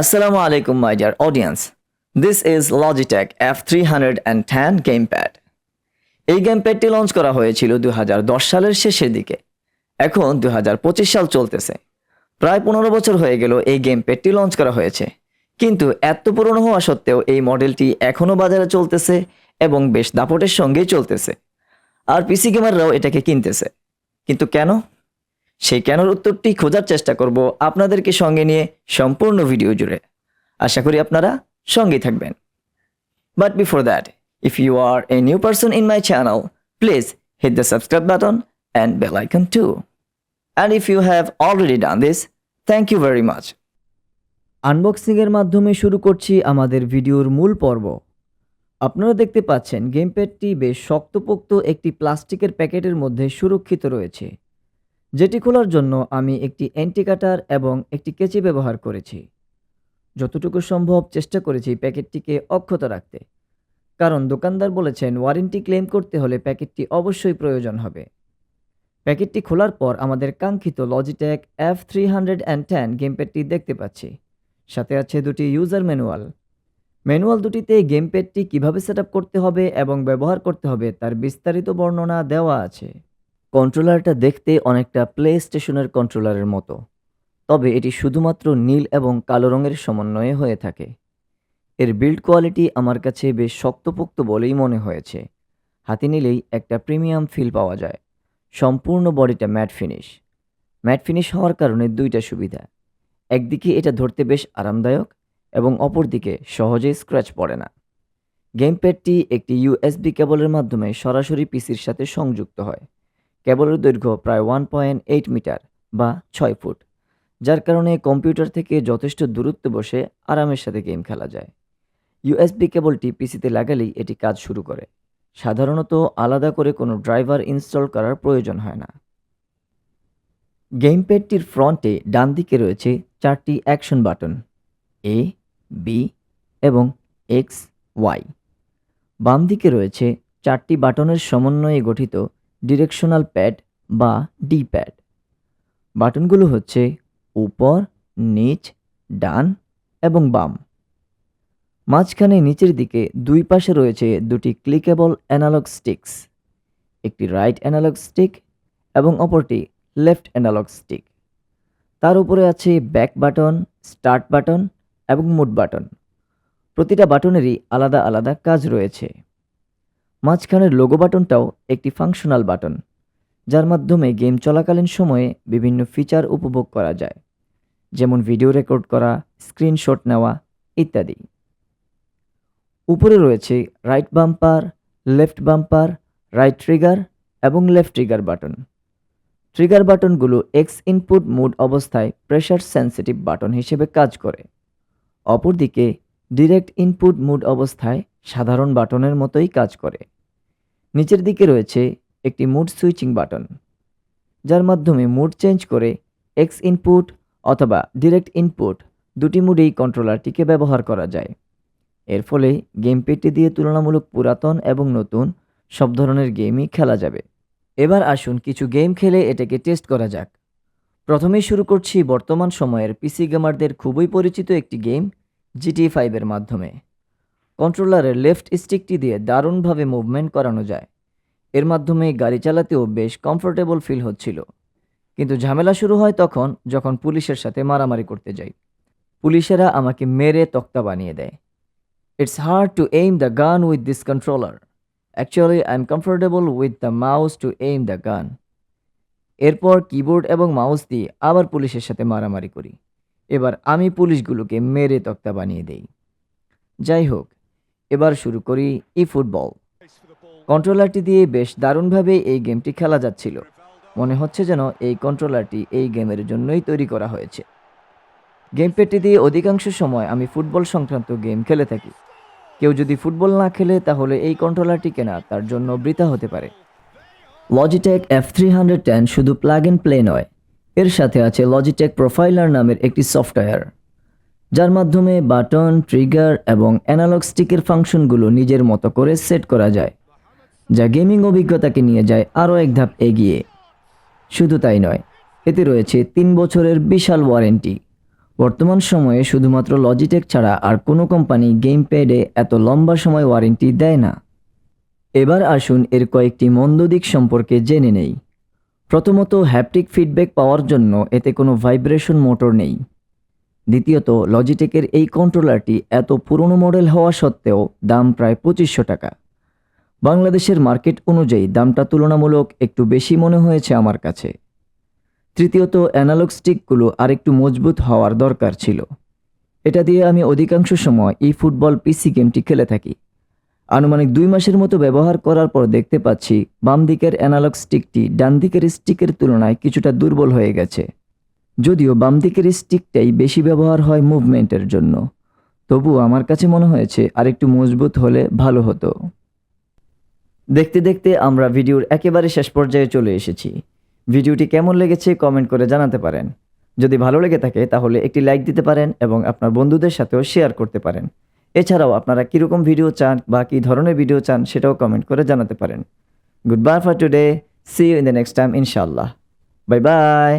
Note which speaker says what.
Speaker 1: Assalamu alaikum, my dear audience. This is Logitech F310 Gamepad. এই গেমপ্যাডটি launch করা হয়েছিল 2010 সালের শেষের দিকে। এখন 2025 সাল চলতেছে। প্রায় 15 বছর হয়ে গেল এই গেমপ্যাডটি লঞ্চ করা হয়েছে। কিন্তু এত পুরনো হওয়া সত্ত্বেও এই মডেলটি এখনও বাজারে চলতেছে এবং বেশ দাপটের সঙ্গেই চলতেছে। আর পিসি গেমাররাও এটাকে কিনতেছে। কিন্তু কেন? সেই কেনর উত্তরটি খোঁজার চেষ্টা করব আপনাদেরকে সঙ্গে নিয়ে সম্পূর্ণ ভিডিও জুড়ে। আশা করি আপনারা সঙ্গেই থাকবেন। But before that, if you are a new person in my channel, please hit the subscribe button and bell icon too. And if you have already done this, thank you very much. আনবক্সিংয়ের মাধ্যমে শুরু করছি আমাদের ভিডিওর মূল পর্ব। আপনারা দেখতে পাচ্ছেন গেমপ্যাডটি বেশ শক্তপোক্ত একটি প্লাস্টিকের প্যাকেটের মধ্যে সুরক্ষিত রয়েছে, যেটি খোলার জন্য আমি একটি অ্যান্টি কাটার এবং একটি কেচি ব্যবহার করেছি। যতটুকু সম্ভব চেষ্টা করেছি প্যাকেটটিকে অক্ষত রাখতে, কারণ দোকানদার বলেছেন ওয়ারেন্টি ক্লেম করতে হলে প্যাকেটটি অবশ্যই প্রয়োজন হবে। প্যাকেটটি খোলার পর আমাদের কাঙ্ক্ষিত লজিটেক F310 গেমপ্যাডটি দেখতে পাচ্ছি। সাথে আছে দুটি ইউজার ম্যানুয়াল দুটিতে গেমপ্যাডটি কীভাবে সেট করতে হবে এবং ব্যবহার করতে হবে তার বিস্তারিত বর্ণনা দেওয়া আছে। কন্ট্রোলারটা দেখতে অনেকটা প্লে স্টেশনের কন্ট্রোলারের মতো, তবে এটি শুধুমাত্র নীল এবং কালো রঙের সমন্বয়ে হয়ে থাকে। এর বিল্ড কোয়ালিটি আমার কাছে বেশ শক্তপোক্ত বলেই মনে হয়েছে। হাতে নিলেই একটা প্রিমিয়াম ফিল পাওয়া যায়। সম্পূর্ণ বডিটা ম্যাট ফিনিশ হওয়ার কারণে দুইটা সুবিধা। একদিকে এটা ধরতে বেশ আরামদায়ক এবং অপরদিকে সহজেই স্ক্র্যাচ পড়ে না। গেমপ্যাডটি একটি USB কেবলের মাধ্যমে সরাসরি পিসির সাথে সংযুক্ত হয়। কেবলের দৈর্ঘ্য প্রায় 1.8 মিটার বা 6 ফুট, যার কারণে কম্পিউটার থেকে যথেষ্ট দূরত্ব বসে আরামের সাথে গেম খেলা যায়। USB কেবলটি পিসিতে লাগালেই এটি কাজ শুরু করে। সাধারণত আলাদা করে কোনো ড্রাইভার ইনস্টল করার প্রয়োজন হয় না। গেমপ্যাডটির ফ্রন্টে ডান দিকে রয়েছে 4টি অ্যাকশন বাটন A, B এবং X, Y। বাম দিকে রয়েছে 4টি বাটনের সমন্বয়ে গঠিত ডিরেকশনাল প্যাড বা ডি প্যাড। বাটনগুলো হচ্ছে উপর, নিচ, ডান এবং বাম। মাঝখানে নিচের দিকে দুই পাশে রয়েছে দুটি ক্লিকেবল অ্যানালগ স্টিকস, একটি রাইট অ্যানালগ স্টিক এবং অপরটি লেফট অ্যানালগ স্টিক। তার উপরে আছে ব্যাক বাটন, স্টার্ট বাটন এবং মুড বাটন। প্রতিটা বাটনেরই আলাদা আলাদা কাজ রয়েছে। মাঝখানের লোগো বাটনটাও একটি ফাংশনাল বাটন, যার মাধ্যমে গেম চলাকালীন সময়ে বিভিন্ন ফিচার উপভোগ করা যায়, যেমন ভিডিও রেকর্ড করা, স্ক্রিনশট নেওয়া ইত্যাদি। উপরে রয়েছে right bumper, left bumper, right trigger এবং লেফট ট্রিগার বাটন। ট্রিগার বাটনগুলো এক্স ইনপুট মুড অবস্থায় প্রেশার সেন্সিটিভ বাটন হিসেবে কাজ করে। অপরদিকে ডিরেক্ট ইনপুট মুড অবস্থায় সাধারণ বাটনের মতোই কাজ করে। নিচের দিকে রয়েছে একটি মুড সুইচিং বাটন, যার মাধ্যমে মুড চেঞ্জ করে এক্স ইনপুট অথবা ডিরেক্ট ইনপুট দুটি মুডেই কন্ট্রোলারটিকে ব্যবহার করা যায়। এর ফলে গেমপ্যাডটি দিয়ে তুলনামূলক পুরাতন এবং নতুন সব ধরনের গেমই খেলা যাবে। এবার আসুন কিছু গেম খেলে এটাকে টেস্ট করা যাক। প্রথমেই শুরু করছি বর্তমান সময়ের পিসি গেমারদের খুবই পরিচিত একটি গেম GTA 5 এর মাধ্যমে। কন্ট্রোলারের লেফট স্টিকটি দিয়ে দারুণভাবে মুভমেন্ট করানো যায়। এর মাধ্যমে গাড়ি চালাতেও বেশ কমফোর্টেবল ফিল হচ্ছিল। কিন্তু ঝামেলা শুরু হয় যখন পুলিশের সাথে মারামারি করতে যাই। পুলিশেরা আমাকে মেরে তক্তা বানিয়ে দেয়। It's hard to aim the gun with this controller. Actually, I'm comfortable with the mouse to aim the gun. এরপর কিবোর্ড এবং মাউস দিয়ে আবার পুলিশের সাথে মারামারি করি। এবার আমি পুলিশগুলোকে মেরে তক্তা বানিয়ে দেই। যাই হোক, এবার শুরু করি ফুটবল। কন্ট্রোলারটি দিয়ে বেশ দারুণভাবে এই গেমটি খেলা যাচ্ছিল। মনে হচ্ছে যেন এই কন্ট্রোলারটি এই গেমের জন্যই তৈরি করা হয়েছে। গেমপ্যাডটি দিয়ে অধিকাংশ সময় আমি ফুটবল সংক্রান্ত গেম খেলে থাকি। কেউ যদি ফুটবল না খেলে তাহলে এই কন্ট্রোলারটি কেনা তার জন্য বৃথা হতে পারে। লজিটেক F310 শুধু প্লাগ অ্যান্ড প্লে নয়, এর সাথে আছে লজিটেক প্রোফাইলার নামের একটি সফটওয়্যার, যার মাধ্যমে বাটন, ট্রিগার এবং অ্যানালগ স্টিকের ফাংশনগুলো নিজের মতো করে সেট করা যায়, যা গেমিং অভিজ্ঞতাকে নিয়ে যায় আরও এক ধাপ এগিয়ে। শুধু তাই নয়, এতে রয়েছে 3 বছরের বিশাল ওয়ারেন্টি। বর্তমান সময়ে শুধুমাত্র লজিটেক ছাড়া আর কোনো কোম্পানি গেম প্যাডে এত লম্বা সময় ওয়ারেন্টি দেয় না। এবার আসুন এর কয়েকটি মন্দ দিক সম্পর্কে জেনে নেই। প্রথমত, হ্যাপটিক ফিডব্যাক পাওয়ার জন্য এতে কোনো ভাইব্রেশন মোটর নেই। দ্বিতীয়ত, লজিটেকের এই কন্ট্রোলারটি এত পুরনো মডেল হওয়া সত্ত্বেও দাম প্রায় 2500 টাকা। বাংলাদেশের মার্কেট অনুযায়ী দামটা তুলনামূলক একটু বেশি মনে হয়েছে আমার কাছে। তৃতীয়ত, অ্যানালগ স্টিকগুলো আরেকটু মজবুত হওয়ার দরকার ছিল। এটা দিয়ে আমি অধিকাংশ সময় এই ফুটবল পিসি গেমটি খেলে থাকি। আনুমানিক 2 মাসের মতো ব্যবহার করার পর দেখতে পাচ্ছি বাম দিকের অ্যানালগ স্টিকটি ডান দিকের স্টিকের তুলনায় কিছুটা দুর্বল হয়ে গেছে। যদিও বাম দিকের স্টিকটাই বেশি ব্যবহার হয় মুভমেন্টের জন্য, তবুও আমার কাছে মনে হয়েছে আরেকটু মজবুত হলে ভালো হতো। দেখতে দেখতে আমরা ভিডিওর একেবারে শেষ পর্যায়ে চলে এসেছি। ভিডিওটি কেমন লেগেছে কমেন্ট করে জানাতে পারেন। যদি ভালো লেগে থাকে তাহলে একটি লাইক দিতে পারেন এবং আপনার বন্ধুদের সাথেও শেয়ার করতে পারেন। এছাড়াও আপনারা কীরকম ভিডিও চান বা কী ধরনের ভিডিও চান সেটাও কমেন্ট করে জানাতে পারেন। Good bye for today, see you in the next time ইনশাআল্লাহ। Bye by.